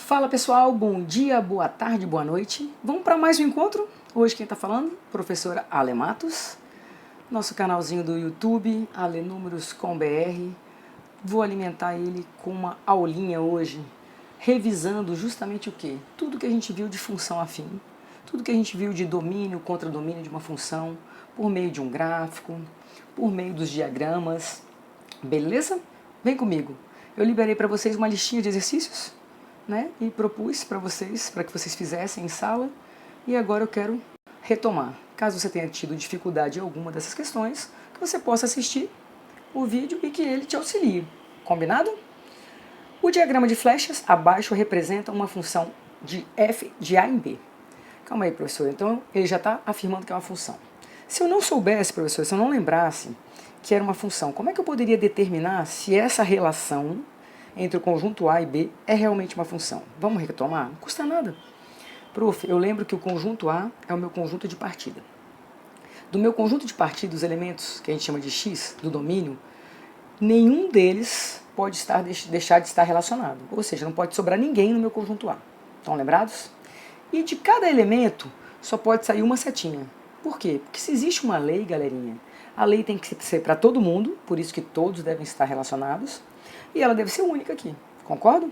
Fala pessoal, bom dia, boa tarde, boa noite. Vamos para mais um encontro? Hoje quem está falando? Professora Ale Matos. Nosso canalzinho do YouTube, Ale Números com BR. Vou alimentar ele com uma aulinha hoje, revisando justamente o quê? Tudo que a gente viu de função afim, tudo que a gente viu de domínio contra domínio de uma função, por meio de um gráfico, por meio dos diagramas. Beleza? Vem comigo. Eu liberei para vocês uma listinha de exercícios, né? E propus para vocês, para que vocês fizessem em sala. E agora eu quero retomar. Caso você tenha tido dificuldade em alguma dessas questões, que você possa assistir o vídeo e que ele te auxilie. Combinado? O diagrama de flechas abaixo representa uma função de f de a em b. Calma aí, professor. Então, ele já está afirmando que é uma função. Se eu não soubesse, professor, se eu não lembrasse que era uma função, como é que eu poderia determinar se essa relação entre o conjunto A e B é realmente uma função? Vamos retomar? Não custa nada. Prof, eu lembro que o conjunto A é o meu conjunto de partida. Do meu conjunto de partida, os elementos que a gente chama de X, do domínio, nenhum deles pode deixar de estar relacionado. Ou seja, não pode sobrar ninguém no meu conjunto A. Estão lembrados? E de cada elemento só pode sair uma setinha. Por quê? Porque se existe uma lei, galerinha, a lei tem que ser para todo mundo, por isso que todos devem estar relacionados, e ela deve ser única aqui. Concordam?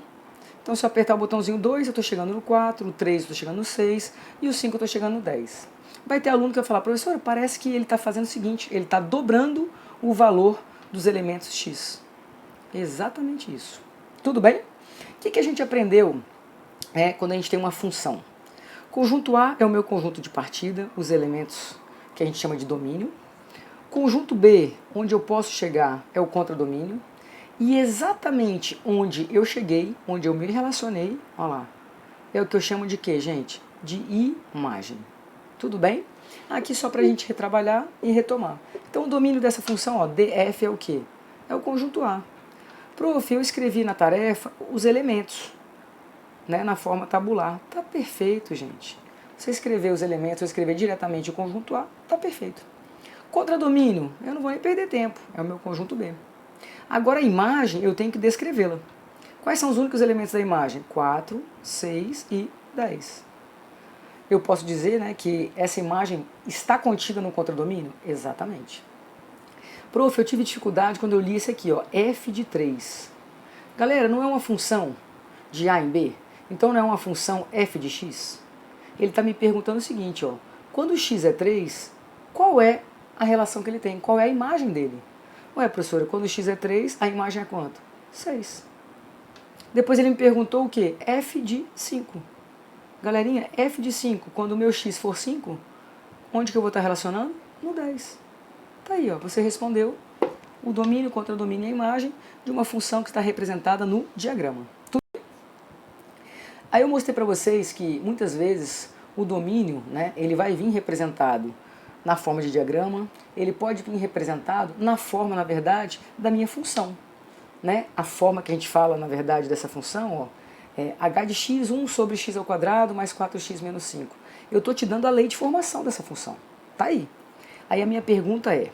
Então, se eu apertar o botãozinho 2, eu estou chegando no 4, o 3 eu estou chegando no 6, e o 5 eu estou chegando no 10. Vai ter aluno que vai falar, professor, parece que ele está fazendo o seguinte, ele está dobrando o valor dos elementos X. Exatamente isso. Tudo bem? O que a gente aprendeu quando a gente tem uma função? Conjunto A é o meu conjunto de partida, os elementos que a gente chama de domínio. Conjunto B, onde eu posso chegar, é o contradomínio. E exatamente onde eu cheguei, onde eu me relacionei, olha lá, é o que eu chamo de quê, gente? De imagem. Tudo bem? Aqui só para a gente retrabalhar e retomar. Então o domínio dessa função, ó, DF é o quê? É o conjunto A. Prof, eu escrevi na tarefa os elementos, né, na forma tabular. Tá perfeito, gente. Você escrever os elementos, eu escrever diretamente o conjunto A, tá perfeito. Contradomínio, eu não vou nem perder tempo, é o meu conjunto B. Agora a imagem, eu tenho que descrevê-la. Quais são os únicos elementos da imagem? 4, 6 e 10. Eu posso dizer, né, que essa imagem está contida no contradomínio? Exatamente. Prof, eu tive dificuldade quando eu li esse aqui, ó, f de 3. Galera, não é uma função de a em b? Então não é uma função f de x? Ele está me perguntando o seguinte, ó, quando x é 3, qual é a relação que ele tem? Qual é a imagem dele? Ué, professora, quando x é 3, a imagem é quanto? 6. Depois ele me perguntou o quê? F de 5. Galerinha, f de 5, quando o meu x for 5, onde que eu vou estar relacionando? No 10. Tá aí, ó, você respondeu o domínio, contradomínio e a imagem de uma função que está representada no diagrama. Aí eu mostrei para vocês que muitas vezes o domínio, né, ele vai vir representado na forma de diagrama, ele pode vir representado na forma, na verdade, da minha função. Né? A forma que a gente fala, na verdade, dessa função, ó, é h de x, 1 sobre x ao quadrado mais 4x menos 5. Eu estou te dando a lei de formação dessa função. Tá aí. Aí a minha pergunta é,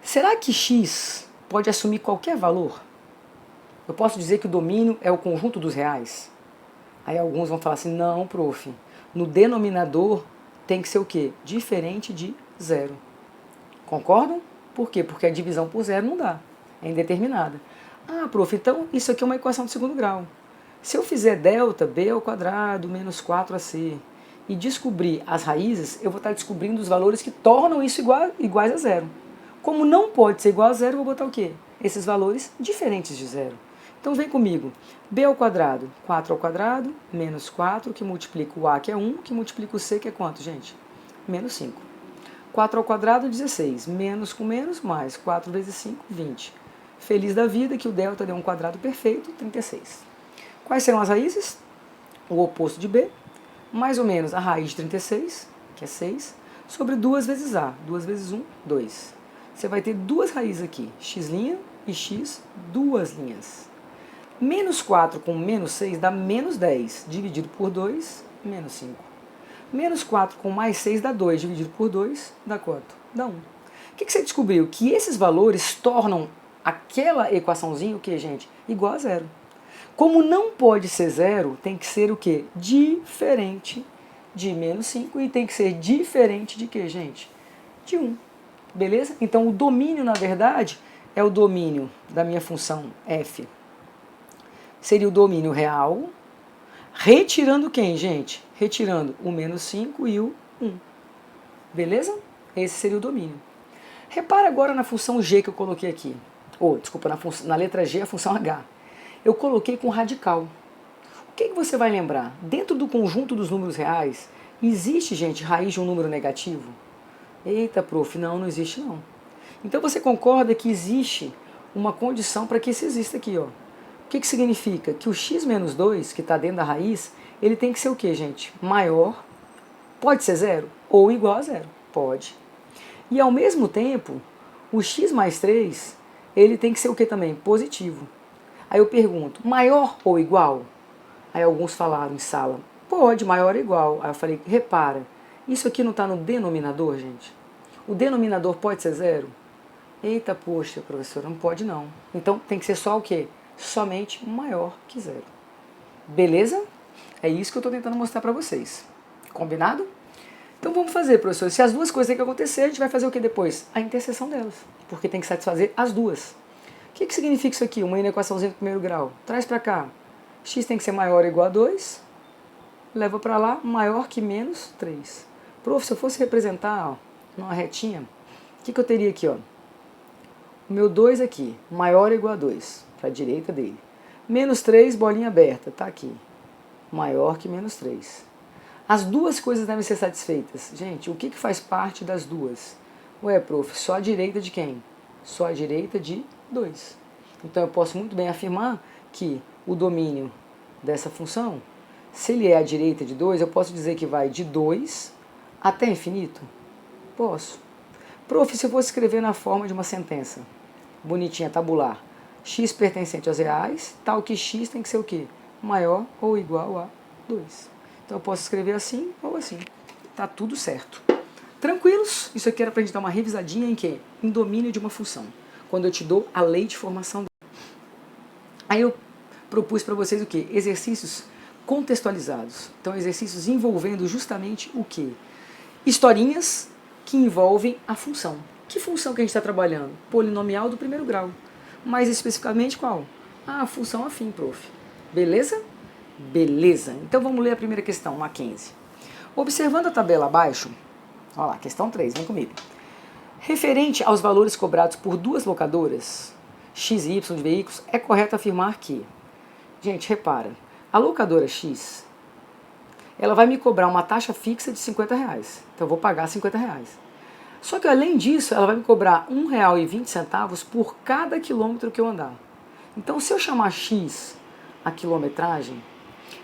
será que x pode assumir qualquer valor? Eu posso dizer que o domínio é o conjunto dos reais? Aí alguns vão falar assim, não, prof, no denominador tem que ser o quê? Diferente de zero. Concordam? Por quê? Porque a divisão por zero não dá. É indeterminada. Ah, prof, então isso aqui é uma equação de segundo grau. Se eu fizer delta b ao quadrado menos 4ac e descobrir as raízes, eu vou estar descobrindo os valores que tornam isso iguais a zero. Como não pode ser igual a zero, eu vou botar o quê? Esses valores diferentes de zero. Então vem comigo. B ao quadrado, 4 ao quadrado, menos 4, que multiplica o A, que é 1, que multiplica o C, que é quanto, gente? Menos 5. 4 ao quadrado, 16. Menos com menos, mais 4 vezes 5, 20. Feliz da vida que o delta deu um quadrado perfeito, 36. Quais serão as raízes? O oposto de B, mais ou menos a raiz de 36, que é 6, sobre 2 vezes A. 2 vezes 1, 2. Você vai ter duas raízes aqui, x' e x, duas linhas. Menos 4 com menos 6 dá menos 10, dividido por 2, menos 5. Menos 4 com mais 6 dá 2, dividido por 2, dá quanto? Dá 1. O que você descobriu? Que esses valores tornam aquela equaçãozinha, o que, gente? Igual a zero. Como não pode ser zero, tem que ser o quê? Diferente de menos 5 e tem que ser diferente de quê, gente? De 1. Beleza? Então o domínio, na verdade, é o domínio da minha função f. Seria o domínio real, retirando quem, gente? Retirando o menos 5 e o 1. Beleza? Esse seria o domínio. Repara agora na função g que eu coloquei aqui. Desculpa, na letra g a função h. Eu coloquei com radical. O que você vai lembrar? Dentro do conjunto dos números reais, existe, gente, raiz de um número negativo? Eita, prof, não existe não. Então você concorda que existe uma condição para que isso exista aqui, ó. O que significa? Que o x menos 2, que está dentro da raiz, ele tem que ser o quê, gente? Maior, pode ser zero? Ou igual a zero? Pode. E ao mesmo tempo, o x mais 3, ele tem que ser o quê também? Positivo. Aí eu pergunto, maior ou igual? Aí alguns falaram em sala, pode, maior ou igual. Aí eu falei, repara, isso aqui não está no denominador, gente? O denominador pode ser zero? Eita, poxa, professora, não pode não. Então tem que ser só o quê? Somente maior que zero. Beleza? É isso que eu estou tentando mostrar para vocês. Combinado? Então vamos fazer, professor. Se as duas coisas têm que acontecer, a gente vai fazer o que depois? A interseção delas. Porque tem que satisfazer as duas. O que significa isso aqui? Uma inequaçãozinha do primeiro grau. Traz para cá. X tem que ser maior ou igual a 2. Leva para lá, maior que menos 3. Prof, se eu fosse representar numa retinha, o que eu teria aqui? O meu 2 aqui, maior ou igual a 2, para a direita dele. Menos 3, bolinha aberta, está aqui. Maior que menos 3. As duas coisas devem ser satisfeitas. Gente, o que faz parte das duas? Ué, prof, só a direita de quem? Só a direita de 2. Então eu posso muito bem afirmar que o domínio dessa função, se ele é a direita de 2, eu posso dizer que vai de 2 até infinito? Posso. Prof, se eu fosse escrever na forma de uma sentença, bonitinha, tabular, x pertencente aos reais, tal que x tem que ser o quê? Maior ou igual a 2. Então eu posso escrever assim ou assim. Tá tudo certo. Tranquilos? Isso aqui era pra gente dar uma revisadinha em quê? Em domínio de uma função. Quando eu te dou a lei de formação dela. Aí eu propus para vocês o quê? Exercícios contextualizados. Então exercícios envolvendo justamente o quê? Historinhas que envolvem a função. Que função que a gente está trabalhando? Polinomial do primeiro grau. Mais especificamente qual? A função afim, prof. Beleza? Beleza. Então vamos ler a primeira questão, Mackenzie. Observando a tabela abaixo, olha lá, questão 3, vem comigo. Referente aos valores cobrados por duas locadoras, X e Y de veículos, é correto afirmar que, gente, repara, a locadora X, ela vai me cobrar uma taxa fixa de R$50. Então eu vou pagar R$50. Só que além disso, ela vai me cobrar R$1,20 por cada quilômetro que eu andar. Então se eu chamar X a quilometragem,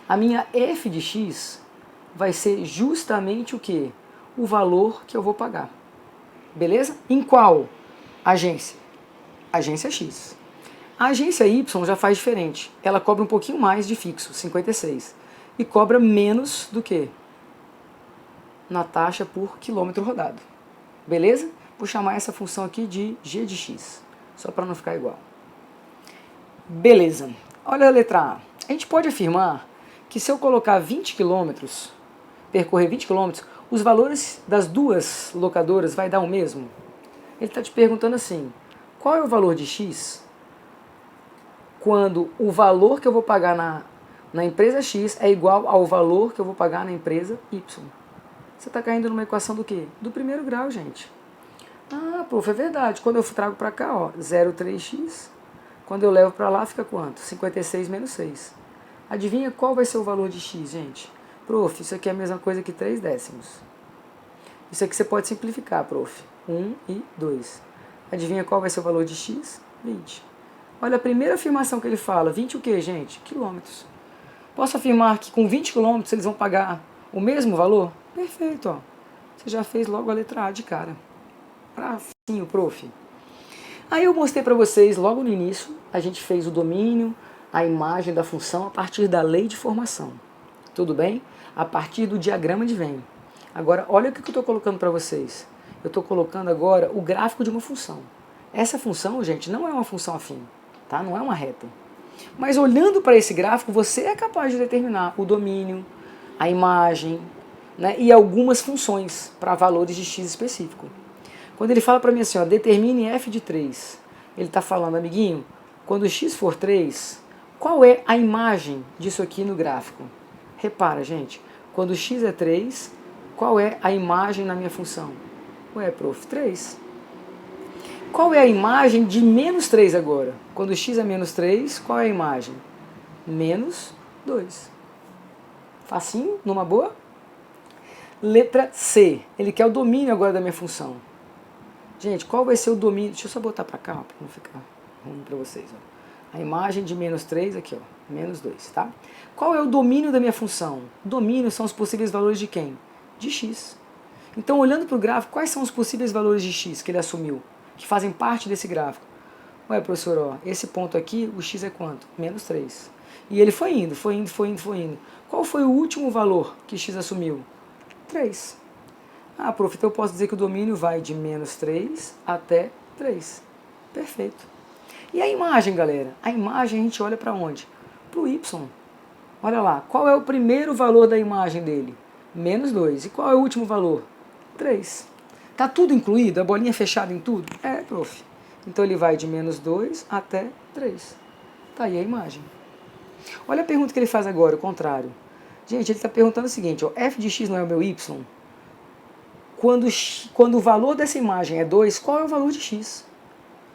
a minha f de x vai ser justamente o quê? O valor que eu vou pagar. Beleza? Em qual agência? Agência X. A agência Y já faz diferente. Ela cobra um pouquinho mais de fixo, 56. E cobra menos do que? Na taxa por quilômetro rodado. Beleza? Vou chamar essa função aqui de g de x, só para não ficar igual. Beleza. Olha a letra A. A gente pode afirmar que se eu colocar 20 km, percorrer 20 km, os valores das duas locadoras vai dar o mesmo? Ele está te perguntando assim, qual é o valor de X quando o valor que eu vou pagar na empresa X é igual ao valor que eu vou pagar na empresa Y? Você está caindo numa equação do quê? Do primeiro grau, gente. Ah, prof, é verdade. Quando eu trago para cá, ó, 0,3x, quando eu levo para lá fica quanto? 56 menos 6. Adivinha qual vai ser o valor de x, gente? Prof, isso aqui é a mesma coisa que 3 décimos. Isso aqui você pode simplificar, prof. 1 e 2. Adivinha qual vai ser o valor de x? 20. Olha a primeira afirmação que ele fala. 20 o quê, gente? Quilômetros. Posso afirmar que com 20 quilômetros eles vão pagar o mesmo valor? Perfeito, ó. Você já fez logo a letra A de cara. Sim, prof. Aí eu mostrei para vocês, logo no início, a gente fez o domínio, a imagem da função a partir da lei de formação. Tudo bem? A partir do diagrama de Venn. Agora, olha o que eu estou colocando para vocês. Eu estou colocando agora o gráfico de uma função. Essa função, gente, não é uma função afim, tá? Não é uma reta. Mas olhando para esse gráfico, você é capaz de determinar o domínio, a imagem, né, e algumas funções para valores de x específico. Quando ele fala para mim assim, ó, determine f de 3, ele está falando, amiguinho, quando x for 3, qual é a imagem disso aqui no gráfico? Repara, gente, quando x é 3, qual é a imagem na minha função? Ué, prof, 3. Qual é a imagem de menos 3 agora? Quando x é menos 3, qual é a imagem? Menos 2. Facinho? Numa boa? Letra C. Ele quer o domínio agora da minha função. Gente, qual vai ser o domínio? Deixa eu só botar para cá, para não ficar ruim para vocês. Ó. A imagem de menos 3 aqui, ó, menos 2, tá? Qual é o domínio da minha função? Domínio são os possíveis valores de quem? De x. Então, olhando para o gráfico, quais são os possíveis valores de x que ele assumiu? Que fazem parte desse gráfico. Ué, professor, ó, esse ponto aqui, o x é quanto? Menos 3. E ele foi indo. Qual foi o último valor que x assumiu? 3. Ah, prof, então eu posso dizer que o domínio vai de menos 3 até 3. Perfeito. E a imagem, galera? A imagem a gente olha para onde? Para o y. Olha lá, qual é o primeiro valor da imagem dele? Menos 2. E qual é o último valor? 3. Tá tudo incluído? A bolinha fechada em tudo? É, prof. Então ele vai de menos 2 até 3. Tá aí a imagem. Olha a pergunta que ele faz agora, o contrário. Gente, ele está perguntando o seguinte, ó, f de x não é o meu y? Quando o valor dessa imagem é 2, qual é o valor de x?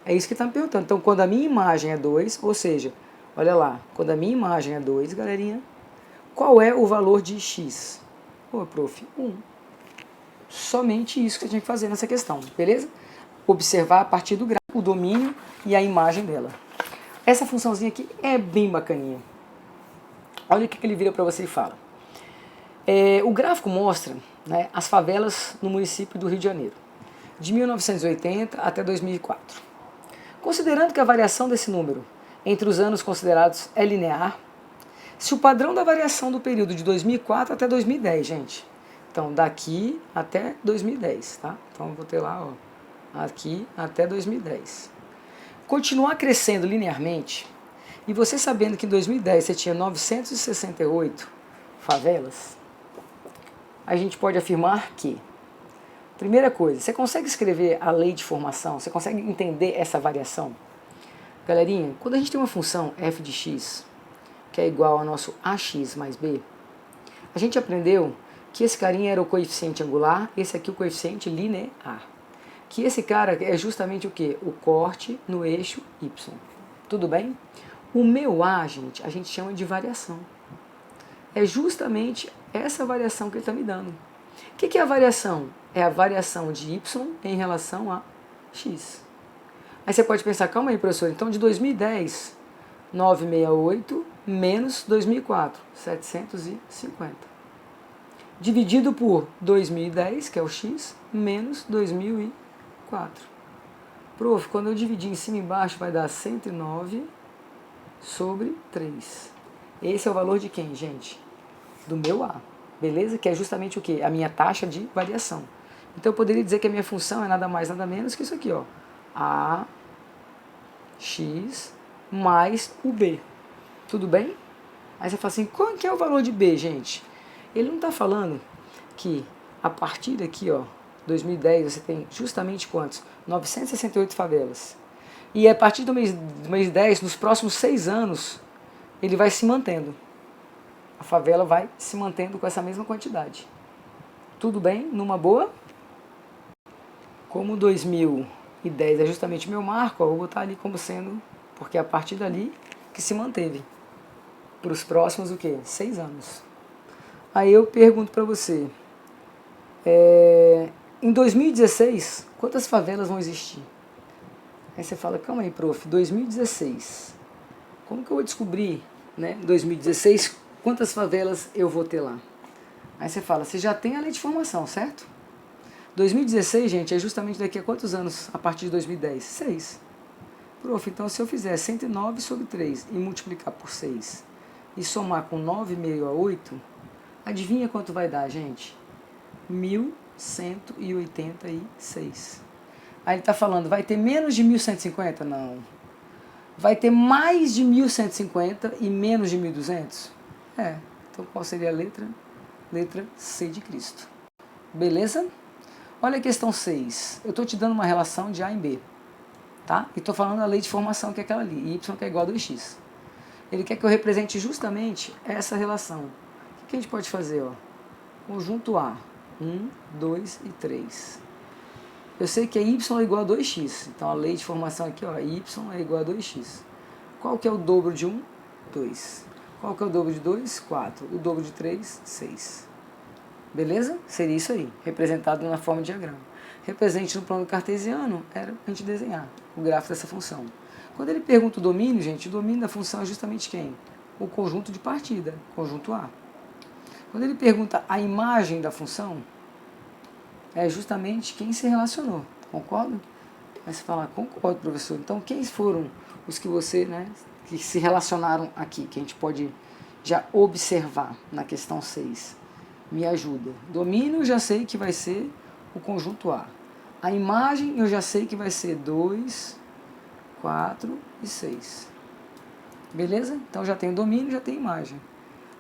É isso que ele está me perguntando. Então, quando a minha imagem é 2, ou seja, olha lá, quando a minha imagem é 2, galerinha, qual é o valor de x? Ô, prof, 1. Somente isso que você tinha que fazer nessa questão, beleza? Observar a partir do gráfico o domínio e a imagem dela. Essa funçãozinha aqui é bem bacaninha. Olha o que ele vira para você e fala. O gráfico mostra, né, as favelas no município do Rio de Janeiro, de 1980 até 2004. Considerando que a variação desse número entre os anos considerados é linear, se o padrão da variação do período de 2004 até 2010, gente, então daqui até 2010, tá? Então eu vou ter lá, ó, aqui até 2010. Continuar crescendo linearmente, e você sabendo que em 2010 você tinha 968 favelas, a gente pode afirmar que, primeira coisa, você consegue escrever a lei de formação? Você consegue entender essa variação? Galerinha, quando a gente tem uma função f de x, que é igual ao nosso ax mais b, a gente aprendeu que esse carinha era o coeficiente angular, esse aqui o coeficiente linear. Que esse cara é justamente o quê? O corte no eixo y. Tudo bem? O meu a, gente, a gente chama de variação. É justamente essa variação que ele está me dando. O que é a variação? É a variação de y em relação a x. Aí você pode pensar, calma aí, professor, então de 2010, 968 menos 2004, 750. Dividido por 2010, que é o x, menos 2004. Prof, quando eu dividir em cima e embaixo vai dar 109 sobre 3. Esse é o valor de quem, gente? Do meu A, beleza? Que é justamente o quê? A minha taxa de variação. Então eu poderia dizer que a minha função é nada mais, nada menos que isso aqui, ó. A, x, mais o B. Tudo bem? Aí você fala assim, qual que é o valor de B, gente? Ele não está falando que a partir daqui, ó, 2010, você tem justamente quantos? 968 favelas. E a partir do mês 10, nos próximos 6 anos, ele vai se mantendo. A favela vai se mantendo com essa mesma quantidade. Tudo bem? Numa boa? Como 2010 é justamente meu marco, ó, vou botar ali como sendo, porque é a partir dali que se manteve. Para os próximos, o quê? 6 anos. Aí eu pergunto para você, em 2016, quantas favelas vão existir? Aí você fala, calma aí, prof, 2016. Como que eu vou descobrir, né, em 2016, quantas favelas eu vou ter lá? Aí você fala, você já tem a lei de formação, certo? 2016, gente, é justamente daqui a quantos anos a partir de 2010? 6. Prof, então se eu fizer 109 sobre 3 e multiplicar por 6 e somar com 9,68, adivinha quanto vai dar, gente? 1186. Aí ele está falando, vai ter menos de 1150? Não. vai ter mais de 1.150 e menos de 1.200? Então qual seria a letra? Letra C de Cristo. Beleza? Olha a questão 6. Eu estou te dando uma relação de A em B. Tá? E estou falando da lei de formação, que é aquela ali. Y que é igual a 2x. Ele quer que eu represente justamente essa relação. O que a gente pode fazer? Ó? Conjunto A. 1, 2 e 3. Eu sei que y é igual a 2x. Então a lei de formação aqui, ó, y é igual a 2x. Qual que é o dobro de 1? 2. Qual que é o dobro de 2? 4. O dobro de 3? 6. Beleza? Seria isso aí, representado na forma de diagrama. Represente no plano cartesiano, era a gente desenhar o gráfico dessa função. Quando ele pergunta o domínio, gente, o domínio da função é justamente quem? O conjunto de partida, conjunto A. Quando ele pergunta a imagem da função, é justamente quem se relacionou, concorda? Aí você fala, concordo, professor. Então, quem foram os que você, né, que se relacionaram aqui, que a gente pode já observar na questão 6? Me ajuda. Domínio eu já sei que vai ser o conjunto A. A imagem eu já sei que vai ser 2, 4 e 6. Beleza? Então já tem o domínio, já tem a imagem.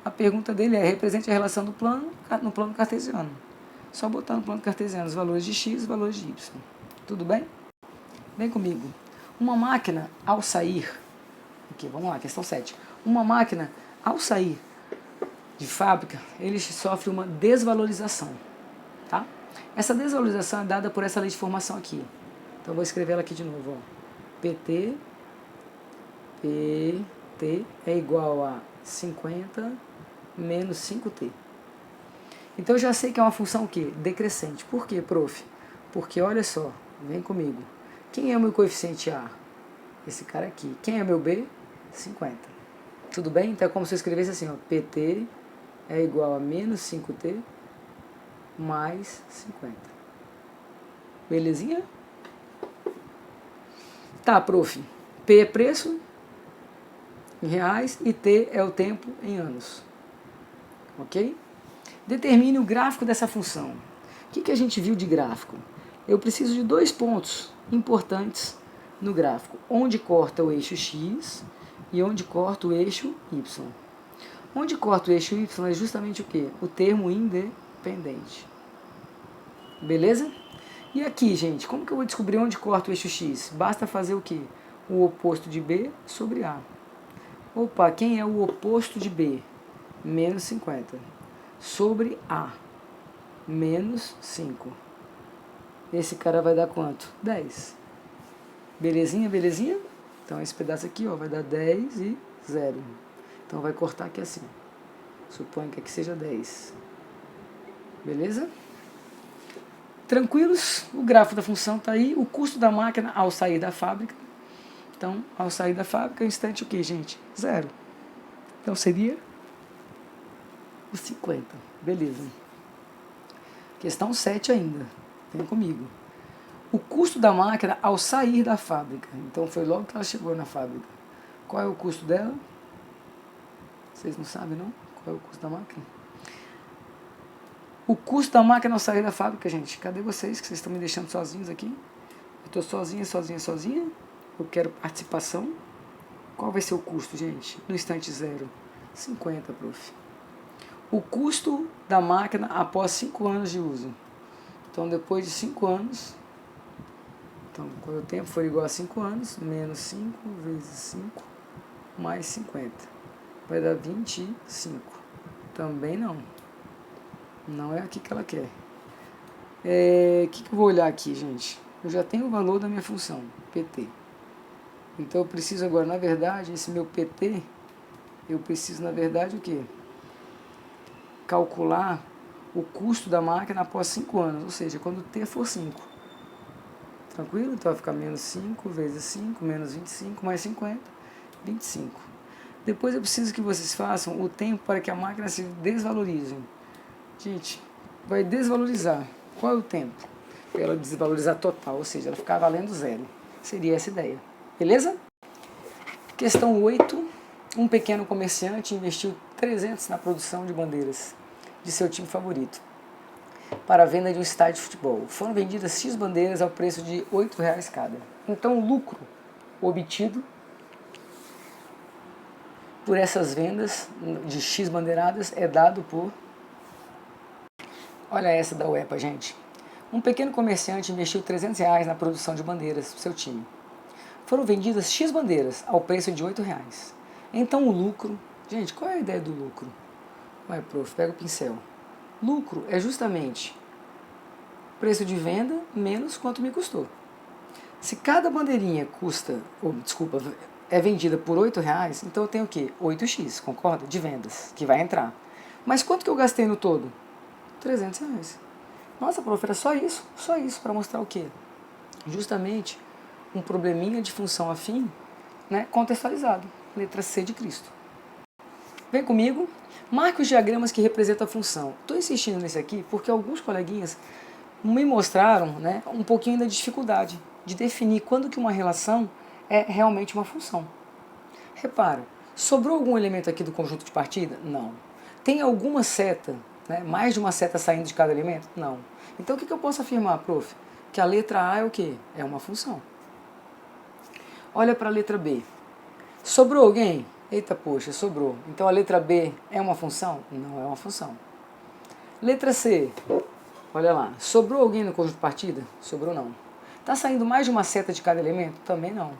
A pergunta dele é, represente a relação do plano no plano cartesiano. Só botar no plano cartesiano os valores de x e os valores de y. Tudo bem? Vem comigo. Uma máquina, ao sair... Aqui, vamos lá, questão 7. Uma máquina, ao sair de fábrica, ele sofre uma desvalorização. Tá? Essa desvalorização é dada por essa lei de formação aqui. Então, eu vou escrever ela aqui de novo. Ó. PT é igual a 50 menos 5t. Então, eu já sei que é uma função o quê? Decrescente. Por quê, prof? Porque, olha só, vem comigo. Quem é o meu coeficiente A? Esse cara aqui. Quem é meu B? 50. Tudo bem? Então, é como se eu escrevesse assim, ó, PT é igual a menos 5t mais 50. Belezinha? Tá, prof. P é preço em reais e T é o tempo em anos. Ok? Determine o gráfico dessa função. O que a gente viu de gráfico? Eu preciso de 2 pontos importantes no gráfico. Onde corta o eixo X e onde corta o eixo Y. Onde corta o eixo Y é justamente o quê? O termo independente. Beleza? E aqui, gente, como que eu vou descobrir onde corta o eixo X? Basta fazer o quê? O oposto de B sobre A. Opa, quem é o oposto de B? Menos 50. Sobre A. Menos 5. Esse cara vai dar quanto? 10. Belezinha, belezinha? Então, esse pedaço aqui, ó, vai dar 10 e 0. Então, vai cortar aqui assim. Suponho que aqui seja 10. Beleza? Tranquilos? O gráfico da função está aí. O custo da máquina ao sair da fábrica. Então, ao sair da fábrica, o instante o quê, gente? 0. Então, seria os 50. Beleza. Questão 7 ainda. Vem comigo. O custo da máquina ao sair da fábrica. Então, foi logo que ela chegou na fábrica. Qual é o custo dela? Vocês não sabem, não? Qual é o custo da máquina? O custo da máquina ao sair da fábrica, gente. Cadê vocês, que vocês estão me deixando sozinhos aqui? Eu estou sozinha. Eu quero participação. Qual vai ser o custo, gente? No instante 0. 50, prof. O custo da máquina após 5 anos de uso. Então, depois de 5 anos... Então, quando o tempo for igual a 5 anos, menos 5 vezes 5, mais 50. Vai dar 25. Também não. Não é aqui que ela quer. O que eu vou olhar aqui, gente? Eu já tenho o valor da minha função, PT. Então, eu preciso agora, na verdade, esse meu PT, eu preciso, na verdade, o quê? Calcular o custo da máquina após 5 anos, ou seja, quando T for 5. Tranquilo? Então, vai ficar menos 5 vezes 5, menos 25, mais 50, 25. Depois, eu preciso que vocês façam o tempo para que a máquina se desvalorize. Gente, vai desvalorizar. Qual é o tempo? Para ela desvalorizar total, ou seja, ela ficar valendo 0. Seria essa a ideia. Beleza? Questão 8. Um pequeno comerciante investiu 300 na produção de bandeiras de seu time favorito para a venda de um estádio de futebol. Foram vendidas X bandeiras ao preço de R$ 8 cada. Então, o lucro obtido, por essas vendas de X bandeiradas é dado por... Olha essa da UEPA, gente. Um pequeno comerciante investiu R$300 na produção de bandeiras para o seu time. Foram vendidas X bandeiras ao preço de R$8. Então o lucro... Gente, qual é a ideia do lucro? Vai, prof, pega o pincel. Lucro é justamente preço de venda menos quanto me custou. Se cada bandeirinha custa, é vendida por R$8, então eu tenho o quê? 8x, concorda? De vendas, que vai entrar. Mas quanto que eu gastei no todo? R$300. Nossa, prof, era só isso para mostrar o quê? Justamente um probleminha de função afim, né, contextualizado. Letra C de Cristo. Vem comigo. Marque os diagramas que representam a função. Estou insistindo nesse aqui porque alguns coleguinhas me mostraram, né, um pouquinho da dificuldade de definir quando que uma relação é realmente uma função. Repara, sobrou algum elemento aqui do conjunto de partida? Não. Tem alguma seta, né, mais de uma seta saindo de cada elemento? Não. Então o que eu posso afirmar, prof? Que a letra A é o quê? É uma função. Olha para a letra B. Sobrou alguém? Eita, poxa, sobrou. Então a letra B é uma função? Não é uma função. Letra C. Olha lá. Sobrou alguém no conjunto de partida? Sobrou não. Está saindo mais de uma seta de cada elemento? Também não.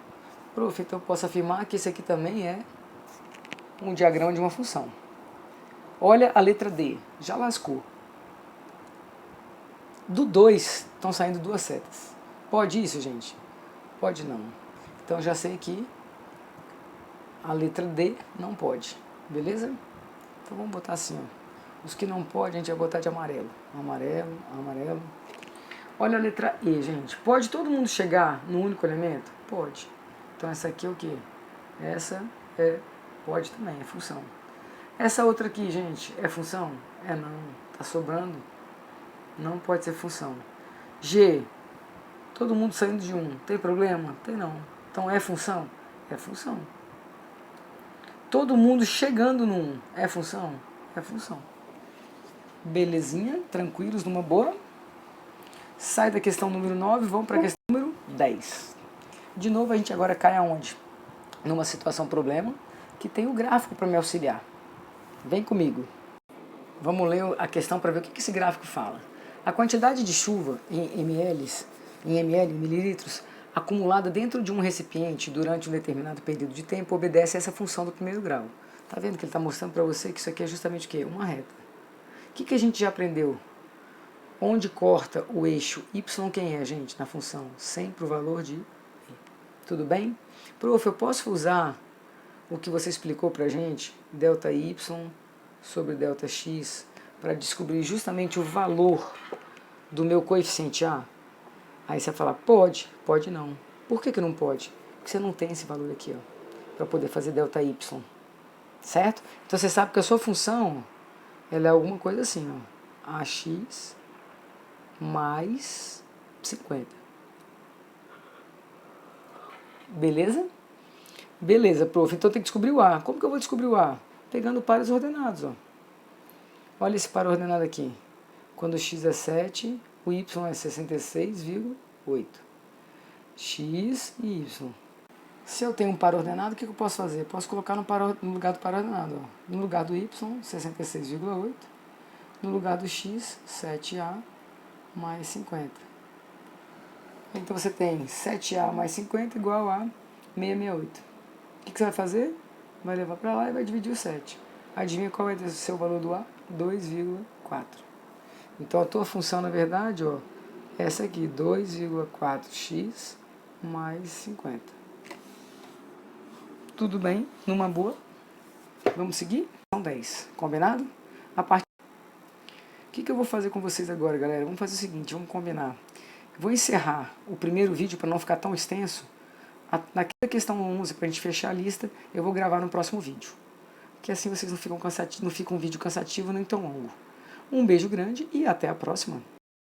Prof, então eu posso afirmar que esse aqui também é um diagrama de uma função. Olha a letra D. Já lascou. Do 2 estão saindo duas setas. Pode isso, gente? Pode não. Então já sei que a letra D não pode. Beleza? Então vamos botar assim, ó. Os que não podem a gente vai botar de amarelo. Amarelo, amarelo. Olha a letra E, gente. Pode todo mundo chegar no único elemento? Pode. Então essa aqui é o quê? Essa pode também, é função. Essa outra aqui, gente, é função? É não. Tá sobrando? Não pode ser função. G. Todo mundo saindo de um. Tem problema? Tem não. Então é função? É função. Todo mundo chegando no 1. É função? É função. Belezinha, tranquilos, numa boa. Sai da questão número 9, vamos para a questão número 10. De novo, a gente agora cai aonde? Numa situação problema, que tem o gráfico para me auxiliar. Vem comigo. Vamos ler a questão para ver o que esse gráfico fala. A quantidade de chuva em mililitros, acumulada dentro de um recipiente durante um determinado período de tempo, obedece a essa função do primeiro grau. Tá vendo que ele está mostrando para você que isso aqui é justamente o quê? Uma reta. O que a gente já aprendeu? Onde corta o eixo y, quem é, gente, na função? Sempre o valor de... Tudo bem? Prof, eu posso usar o que você explicou para a gente, delta y sobre delta x, para descobrir justamente o valor do meu coeficiente A? Aí você vai falar, pode, pode não. Por que não pode? Porque você não tem esse valor aqui, ó, para poder fazer delta y, certo? Então você sabe que a sua função, ela é alguma coisa assim, ó, ax mais 50. Beleza? Beleza, prof. Então tem que descobrir o A. Como que eu vou descobrir o A? Pegando pares ordenados, ó. Olha esse par ordenado aqui. Quando o x é 7, o y é 66,8. X e y. Se eu tenho um par ordenado, o que eu posso fazer? Posso colocar no lugar do par ordenado. Ó. No lugar do y, 66,8. No lugar do x, 7a mais 50. Então você tem 7a mais 50 igual a 668. O que você vai fazer? Vai levar para lá e vai dividir o 7. Adivinha qual é o seu valor do A? 2,4. Então a tua função, na verdade, ó, é essa aqui, 2,4x mais 50. Tudo bem? Numa boa? Vamos seguir? São 10. Combinado? O que eu vou fazer com vocês agora, galera? Vamos fazer o seguinte, vamos combinar. Vou encerrar o primeiro vídeo para não ficar tão extenso. Naquela questão 11, para a gente fechar a lista, eu vou gravar no próximo vídeo. Que assim vocês não ficam um vídeo cansativo nem tão longo. Um beijo grande e até a próxima.